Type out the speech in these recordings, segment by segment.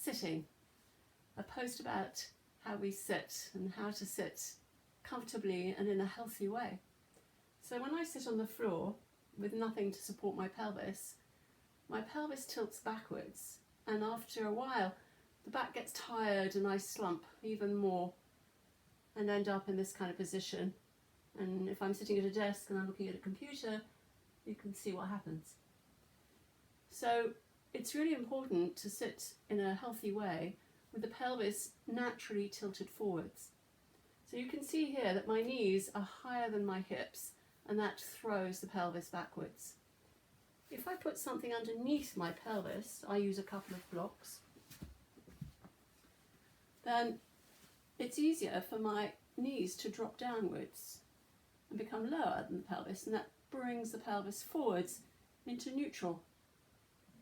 sitting, a post about how we sit and how to sit comfortably and in a healthy way. So when I sit on the floor with nothing to support my pelvis tilts backwards, and after a while the back gets tired and I slump even more and end up in this kind of position. And if I'm sitting at a desk and I'm looking at a computer, you can see what happens. So it's really important to sit in a healthy way with the pelvis naturally tilted forwards. So you can see here that my knees are higher than my hips, and that throws the pelvis backwards. If I put something underneath my pelvis, I use a couple of blocks, then it's easier for my knees to drop downwards and become lower than the pelvis, and that brings the pelvis forwards into neutral.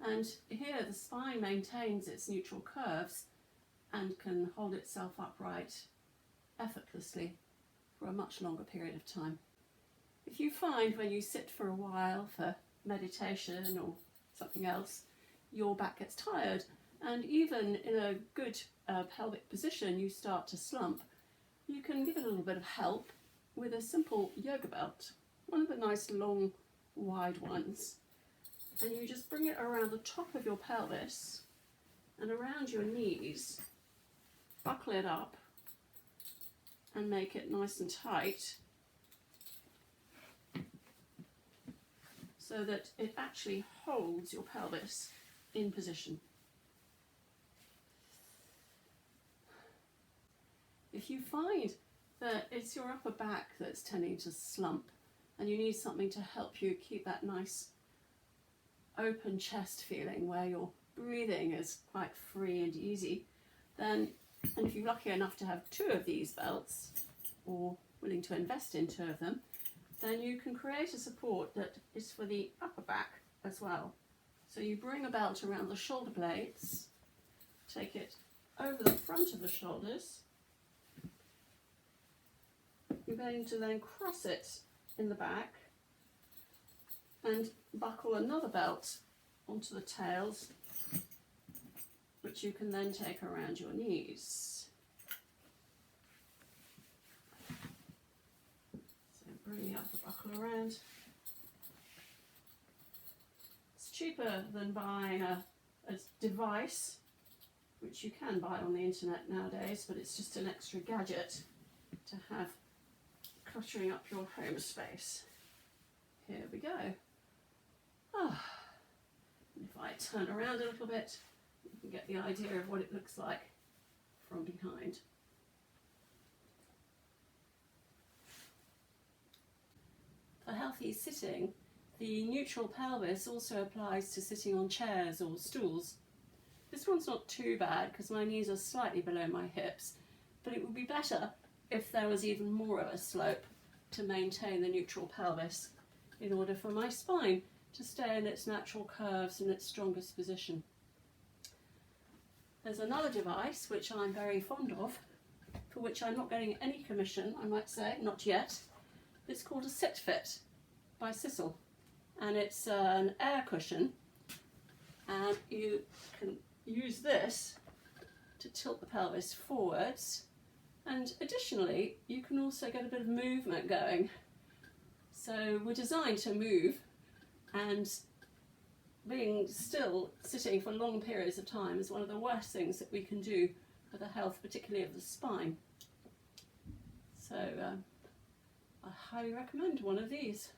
And here the spine maintains its neutral curves and can hold itself upright effortlessly for a much longer period of time. If you find when you sit for a while for meditation or something else, your back gets tired, and even in a good pelvic position you start to slump, you can give it a little bit of help with a simple yoga belt, one of the nice long wide ones, and you just bring it around the top of your pelvis and around your knees, buckle it up and make it nice and tight so that it actually holds your pelvis in position. If you find that it's your upper back that's tending to slump and you need something to help you keep that nice open chest feeling where your breathing is quite free and easy, then, and if you're lucky enough to have 2 of these belts or willing to invest in 2 of them, then you can create a support that is for the upper back as well. So you bring a belt around the shoulder blades, take it over the front of the shoulders. You're going to then cross it in the back and buckle another belt onto the tails, which you can then take around your knees. So bring the upper buckle around. It's cheaper than buying a device, which you can buy on the internet nowadays, but it's just an extra gadget to have cluttering up your home space. Here we go. If I turn around a little bit, you can get the idea of what it looks like from behind. For healthy sitting, the neutral pelvis also applies to sitting on chairs or stools. This one's not too bad because my knees are slightly below my hips, but it would be better if there was even more of a slope to maintain the neutral pelvis in order for my spine to stay in its natural curves and its strongest position. There's another device which I'm very fond of, for which I'm not getting any commission, I might say, not yet. It's called a Sit Fit by Sissel, and it's an air cushion, and you can use this to tilt the pelvis forwards, and additionally you can also get a bit of movement going. So we're designed to move, and being still sitting for long periods of time is one of the worst things that we can do for the health, particularly of the spine. So I highly recommend one of these.